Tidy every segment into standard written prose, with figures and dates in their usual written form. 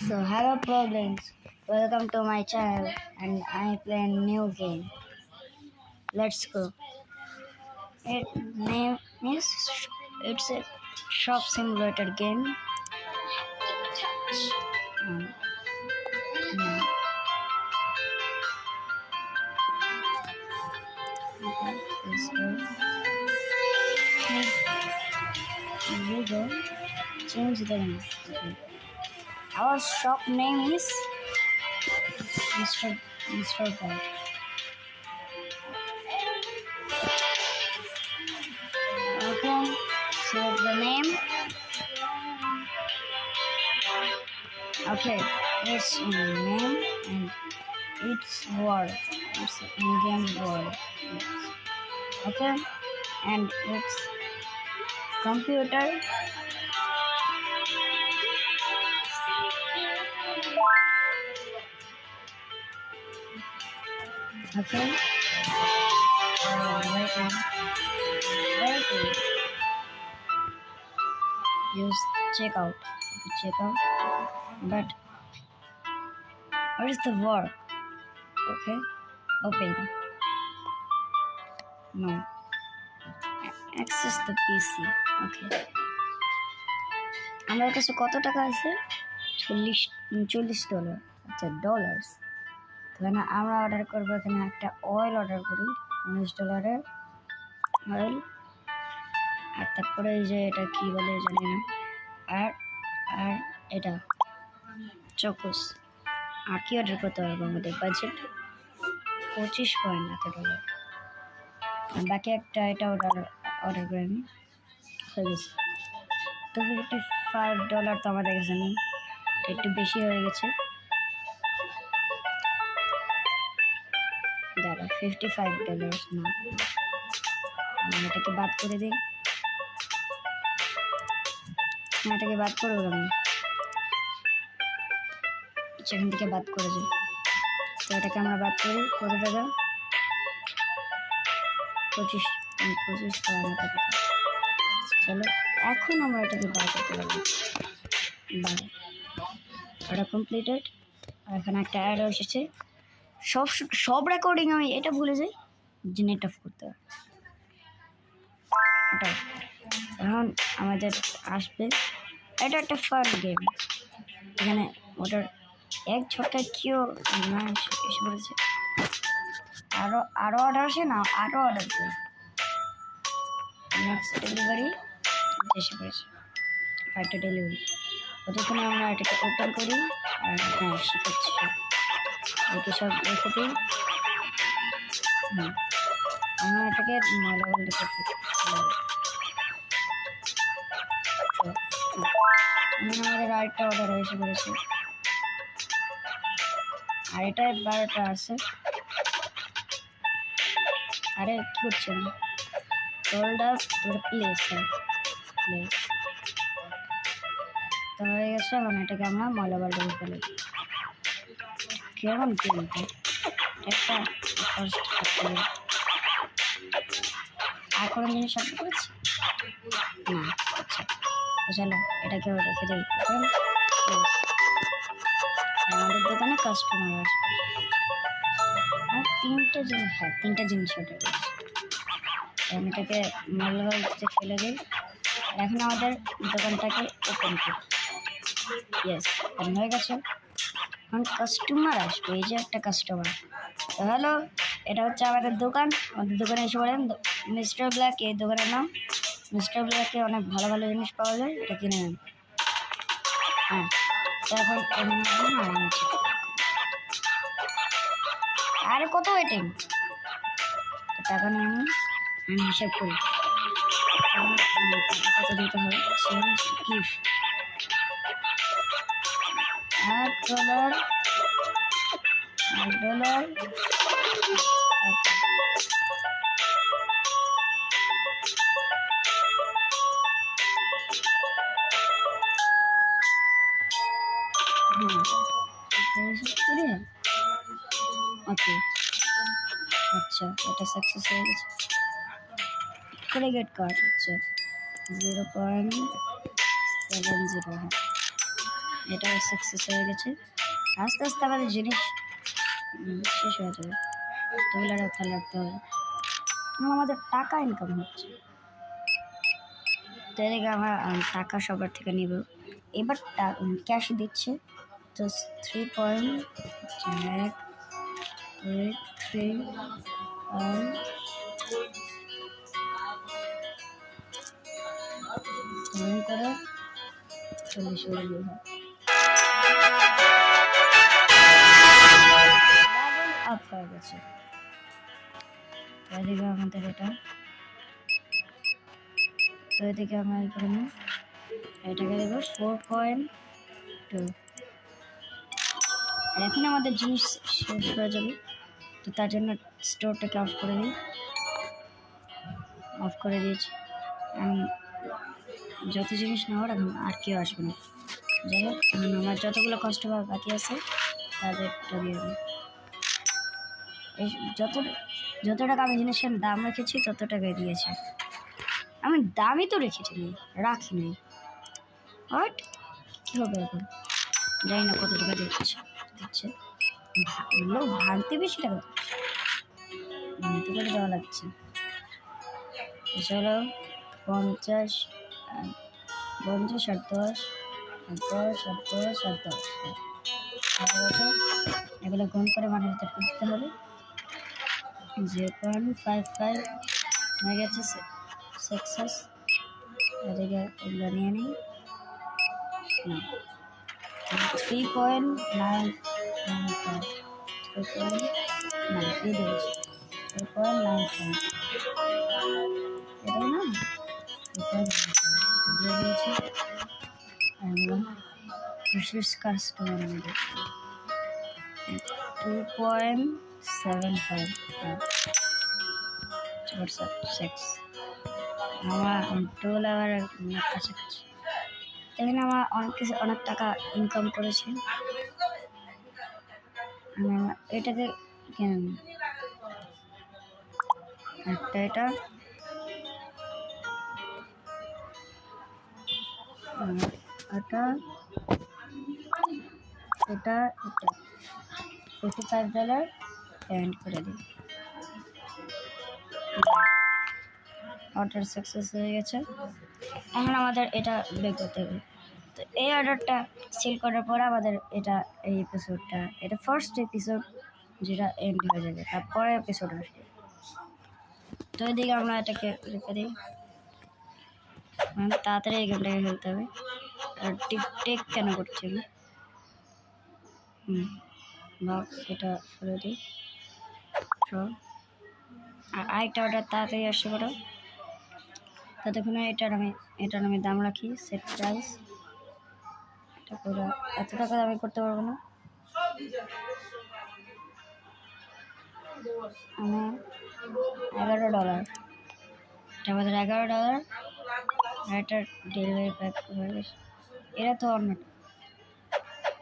So hello problems, welcome to my channel and I play a new game. Let's go. Its name is it's a shop simulator game. Um, yeah. Okay, let's go. Here you go. Change the name. Okay. Our shop name is Mr. Bag. Okay, select the name. Okay, it's name and it's word. It's in-game word. Yes. Okay, and it's computer. Okay. Wait. Use checkout. Checkout. But what is the work? Okay. Open. No. Access the PC. Okay. আমার কাছে কত টাকা আছে? $40 আচ্ছা dollars. এখানে আমরা order করবো এখানে একটা অয়েল অর্ডার করি $19 অয়েল আর তারপরে এই যে এটা কি বলে জানি না আর আর এটা চকোস আর কি অর্ডার করতে পারবো আমাদের বাজেট $25.8 আর বাকি একটা এটা অর্ডার করে আমি হয়ে গেছে $55 তো আমাদের কাছে নেই একটু বেশি হয়ে গেছে দাঁড়া $55 না আমি এটাকে বাদ করে দিই এটাকে বাদ করবো আমি সেখান থেকে বাদ করে দিই তো এটাকে আমরা বাদ করি কত টাকা 25 টাকা চলো এখন আমরা এটাকে বার করতে পারবো এটা কমপ্লিটেড আর এখানে একটা অ্যাড এসেছে সব রেকর্ডিং আমি এটা ভুলে যাই যে নেট অফ করতে হয় ওটা এখন আমাদের আসবে এটা একটা ফান গেম এখানে ওটার এক ছোট্টা কেউ না এসে পড়েছে আরো অর্ডার আসে না আরো অর্ডার করে নেক্সট ডেলিভারি এসে পড়েছে একটা ডেলিভারি ততক্ষণে আমরা এটাকে ওপেন করি আর হ্যাঁ শিখাচ্ছি এটাকে সব রেখে দিই আমরা এটাকে ময়লা বলতে আমাদের আরেকটা অর্ডার এসে পড়েছে আর এটা 12টা আছে আরে কি করছে না টোল্ড আস তোর প্লেস প্লেস তো হয়ে গেছে এখন এটাকে আমরা ময়লা বাল্টি ফেলে কেমন কিনতে একটা ফার্স্ট আর কোনো জিনিস অর্ডার করেছি না আচ্ছা চলো এটাকেও রেখে দিই আমাদের দোকানে কাস্টমার আসবে আর তিনটা জিনিস অর্ডার করেছি আমি এটাকে ময়লা বালতিতে ফেলে দিই এখন আমাদের দোকানটাকে ওপেন করি ইয়েস ওপেন হয়ে গেছে এখন কাস্টমার আসবে এই যে একটা কাস্টমার তো হ্যালো এটা হচ্ছে আমাদের দোকানে এসে পড়েন মিস্টার ব্ল্যাক এই দোকানের নাম মিস্টার ব্ল্যাকে অনেক ভালো ভালো জিনিস পাওয়া যায় এটা কিনে নেন হ্যাঁ তো এখন আরে কত ওয়েটিং টাকা নিয়ে আমি হিসাব করি কত দিতে হবে গিফট $8 ওকে আচ্ছা এটা সাকসেস হয়ে গেছে ক্রেডিট কার্ড হচ্ছে 0.70 হ্যাঁ এটা সাকসেস হয়ে গেছে। আস্তে আস্তে আমাদের জিনিস শেষ হয়ে যাবে, ওগুলো খেয়াল রাখতে হবে। আমাদের টাকা ইনকাম হচ্ছে, তো এদিকে আমরা টাকা সবার থেকে নিব। এবার ক্যাশ দিচ্ছে, তো 3.835 করে 40 লেভেল আপ হয়ে গেছে। এদিকে আমাদের এটা, তো এদিকে আমরা এখানে এটাকে দেবো 4.2। আর এখন আমাদের জিনিস শেষ হয়ে যাবে, তো তার জন্য স্টোরটাকে অফ করে দিই। অফ করে দিয়েছি, যত জিনিস নেওয়ার এখন আর কেউ আসবে না। যাই হোক, এখন আমার যতগুলো কাস্টমার বাকি আছে তাদেরটা দিয়ে দেবো। এই যত টাকা আমি জিনিসের দাম রেখেছি তত টাকায় দিয়েছে। আমি দামই তো রেখেছি, রাখিনি। বাট কী হবে এখন, জানি না কত টাকা দিচ্ছে। লোক ভাঙতে বেশি টাকা দিচ্ছে, ভাঙতে করে দেওয়া লাগছে। চলো 50 আর 10 আর 10 আর 10 এগুলো গুণ করে মানের ভিতর করতে হবে। 0.55 হয়ে গেছে সাকসেস। এদিকে এগুলো নিয়ে নিই। 3.995 এটাই না, দিয়ে দিয়েছি। কাস্টমার আমাদের 2.75 আমার টোল আবার কাছাকাছি। এখানে আমার অনেক টাকা ইনকাম করেছি। এটাকে কিনে নিই একটা, এটা এটা $55 পেমেন্ট করে দিই। অর্ডার সাকসেস হয়ে গেছে। এখন আমাদের এটা বের করতে হবে। তো এই অর্ডারটা সেল করার পর আমাদের এই এপিসোডটা, এটা ফার্স্ট এপিসোড যেটা এন্ড হয়ে যাবে, তারপরে এপিসোড আসবে। তো এদিকে আমরা এটাকে রেখে দিই, তাড়াতাড়ি এই গেমটাকে খেলতে হবে। আর টেক কেন করছি আমি, বক্স এটা ফেলে দিই। আর আরেকটা অর্ডার তাড়াতাড়ি আসছে বড়, ততক্ষণে এটার আমি দাম রাখি সেট প্রাইস। এটা পুরো এত টাকা আমি করতে পারবো না, আমি $11। এটা আমাদের $11। আর এটা ডেলিভারি প্যাক হয়ে গেছে। এরা তো অন্যটা,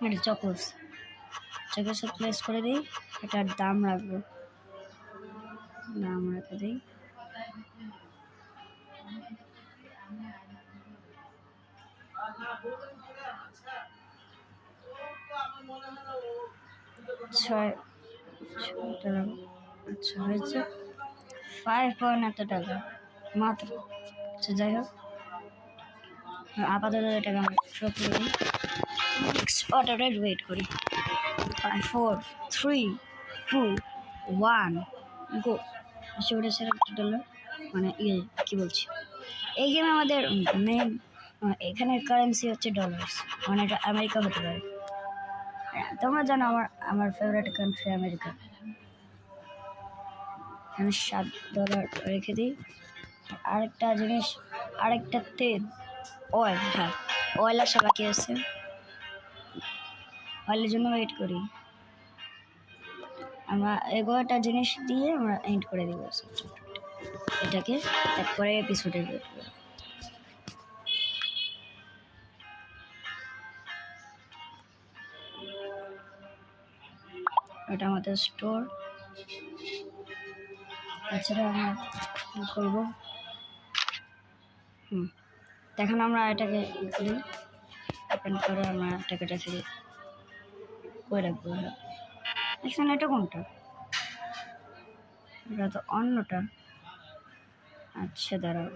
এটা চকোসে প্লেস করে দিই। এটার দাম রাখবো, দাম রেখে দিই 6 টাকা। আচ্ছা হয়েছে 5 এত টাকা মাত্র। আচ্ছা যাই হোক, আপাতত এটাকে আমি শো করে দিই। নেক্সট অর্ডারের ওয়েট করি। 5 4 3 2 1 গো। সেটা $1 মানে কি বলছি, এই গেমে আমাদের মেন এখানের কারেন্সি হচ্ছে ডলার্স, মানে এটা আমেরিকা হতে পারে। তোমরা জানো আমার ফেভারিট কান্ট্রি আমেরিকা। আমি $7 রেখে দিই। আরেকটা জিনিস, আরেকটা তেল অয়েল, হ্যাঁ অয়েল আসা বাকি আছে, অয়েলের জন্য ওয়েট করি। আমরা এগারোটা জিনিস দিয়ে আমরা এন্ড করে দিব এটাকে, তারপরে এপিসোডের ওয়েট করি। এটা আমাদের স্টোর। এছাড়া আমরা কী করবো, এখন আমরা এটাকে করি ওপেন করে আমরা এটাকে রেখে দিই, কই রাখবো? এখানে এটা কোনটা? এটা তো অন্যটা। আচ্ছা দাঁড়াও,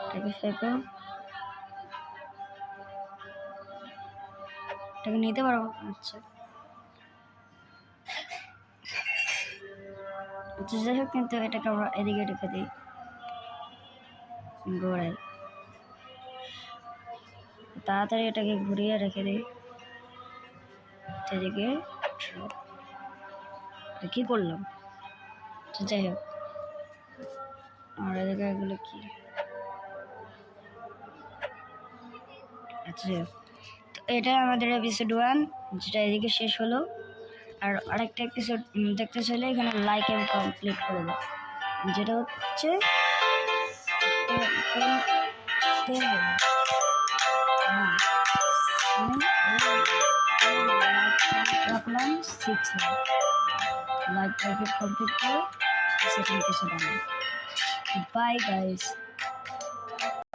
এটাকে ফেঁকো, এটাকে নিতে পারবো? আচ্ছা আচ্ছা যাই হোক, কিন্তু এটাকে আমরা এদিকে রেখে দিই, গোড়ায় তাড়াতাড়ি এটাকে ঘুরিয়ে রেখে দিই এদিকে। কি করলাম? যাই হোক, আর এদিকে এগুলো কি? আচ্ছা তো এটা আমাদের এপিসোড 1, যেটা এদিকে শেষ হলো। আর আরেকটা এপিসোড দেখতে চাইলে এখানে লাইক এবং কমপ্লিট করে দাও, যেটা হচ্ছে রাখলাম 6 লাইক টার্গেট কমপ্লিট করে সেকেন্ড এপিসোড আনলাম। Bye guys.